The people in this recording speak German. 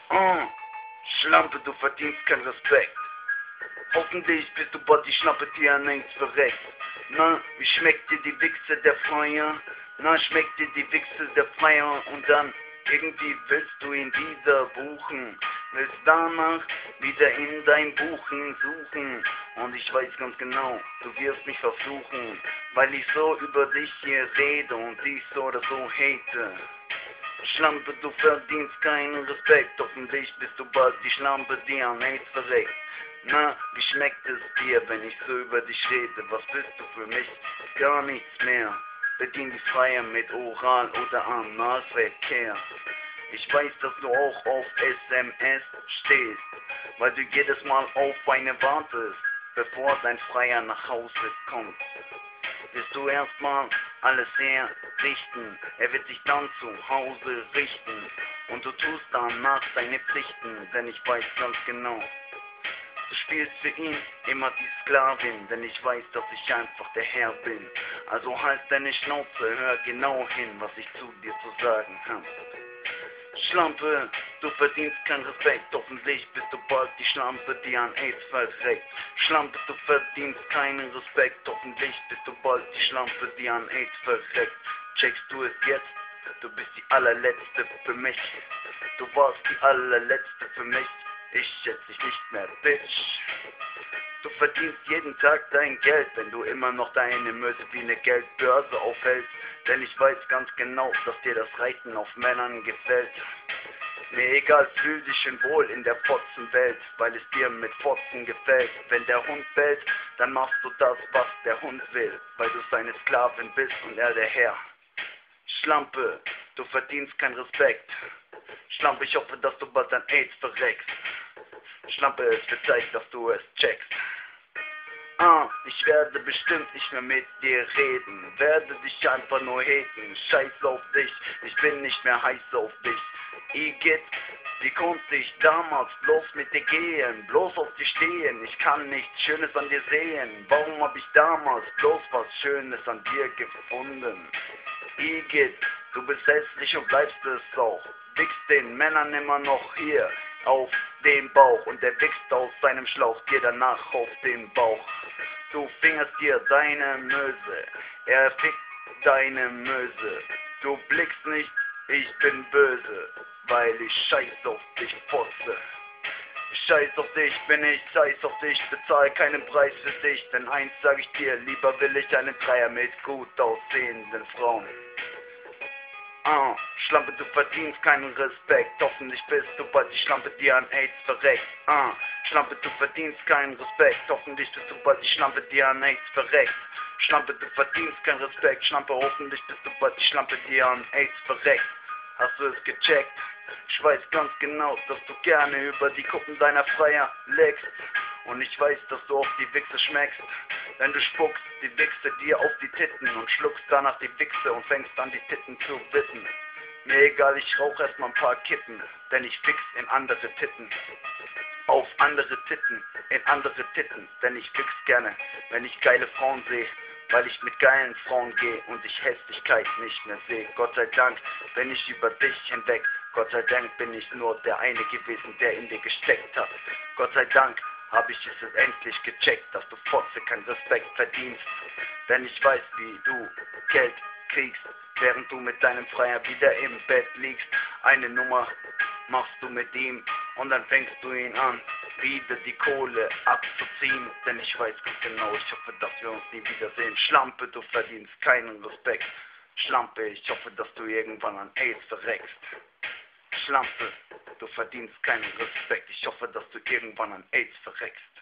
Oh, Schlampe, du verdienst keinen Respekt. Hoffentlich bist du bald die Schnappe, die an nichts verreckt. Na, wie schmeckt dir die Wichse der Freier? Na, schmeckt dir die Wichse der Freier? Und dann, irgendwie willst du ihn wieder buchen. Willst danach wieder in dein Buchen suchen. Und ich weiß ganz genau, du wirst mich verfluchen, weil ich so über dich hier rede und dich so oder so hate. Schlampe, du verdienst keinen Respekt. Hoffentlich bist du bald die Schlampe, die an AIDS verreckt. Na, wie schmeckt es dir, wenn ich so über dich rede? Was bist du für mich? Gar nichts mehr. Bedien die Freier mit Oral- oder Analverkehr. Ich weiß, dass du auch auf SMS stehst, weil du jedes Mal auf eine wartest, bevor dein Freier nach Hause kommt. Wirst du erstmal alles herrichten, er wird sich dann zu Hause richten und du tust danach deine Pflichten, denn ich weiß ganz genau, du spielst für ihn immer die Sklavin, denn ich weiß, dass ich einfach der Herr bin. Also halt deine Schnauze, hör genau hin, was ich zu dir zu sagen hab. Schlampe, du verdienst keinen Respekt, hoffentlich bist du bald die Schlampe, die an AIDS verreckt. Schlampe, du verdienst keinen Respekt, hoffentlich bist du bald die Schlampe, die an AIDS verreckt. Checkst du es jetzt? Du bist die allerletzte für mich. Du warst die allerletzte für mich. Ich schätze dich nicht mehr, Bitch. Du verdienst jeden Tag dein Geld, wenn du immer noch deine Möse wie eine Geldbörse aufhältst. Denn ich weiß ganz genau, dass dir das Reiten auf Männern gefällt. Mir egal, fühl dich schön wohl in der Fotzenwelt, weil es dir mit Fotzen gefällt. Wenn der Hund bellt, dann machst du das, was der Hund will, weil du seine Sklavin bist und er der Herr. Schlampe, du verdienst keinen Respekt. Schlampe, ich hoffe, dass du bald an AIDS verreckst. Schlampe, es wird Zeit, dass du es checkst. Ich werde bestimmt nicht mehr mit dir reden, werde dich einfach nur haten, scheiß auf dich, ich bin nicht mehr heiß auf dich. Igitt, wie konnte ich damals bloß mit dir gehen, bloß auf dich stehen, ich kann nichts Schönes an dir sehen, warum hab ich damals bloß was Schönes an dir gefunden? Igitt, du bist hässlich und bleibst es auch, wichst den Männern immer noch hier auf den Bauch und der wächst aus seinem Schlauch dir danach auf den Bauch. Du fingerst dir deine Möse, er fickt deine Möse. Du blickst nicht, ich bin böse, weil ich scheiß auf dich fotze. Scheiß auf dich, bin ich scheiß auf dich, bezahl keinen Preis für dich, denn eins sag ich dir, lieber will ich einen Dreier mit gut aussehenden Frauen. Schlampe, du verdienst keinen Respekt, hoffentlich bist du bald die Schlampe, die an AIDS verreckt. Schlampe, du verdienst keinen Respekt, hoffentlich bist du bald die Schlampe, die an AIDS verreckt. Schlampe, du verdienst keinen Respekt, Schlampe, hoffentlich bist du bald die Schlampe, die an AIDS verreckt. Hast du es gecheckt? Ich weiß ganz genau, dass du gerne über die Kuppen deiner Freier leckst. Und ich weiß, dass du auf die Wichse schmeckst. Wenn du spuckst, die Wichse dir auf die Titten und schluckst danach die Wichse und fängst an die Titten zu wippen. Mir egal, ich rauch erstmal ein paar Kippen, denn ich fix in andere Titten. Auf andere Titten, in andere Titten, denn ich fix gerne, wenn ich geile Frauen sehe. Weil ich mit geilen Frauen gehe und ich Hässlichkeit nicht mehr sehe. Gott sei Dank bin ich über dich hinweg. Gott sei Dank bin ich nur der eine gewesen, der in dir gesteckt hat. Gott sei Dank habe ich es endlich gecheckt, dass du Fotze keinen Respekt verdienst. Denn ich weiß, wie du Geld kriegst, während du mit deinem Freier wieder im Bett liegst. Eine Nummer machst du mit ihm und dann fängst du ihn an, wieder die Kohle abzuziehen. Denn ich weiß ganz genau, ich hoffe, dass wir uns nie wiedersehen. Schlampe, du verdienst keinen Respekt. Schlampe, ich hoffe, dass du irgendwann an AIDS verreckst. Schlampe, du verdienst keinen Respekt. Ich hoffe, dass du irgendwann an AIDS verreckst.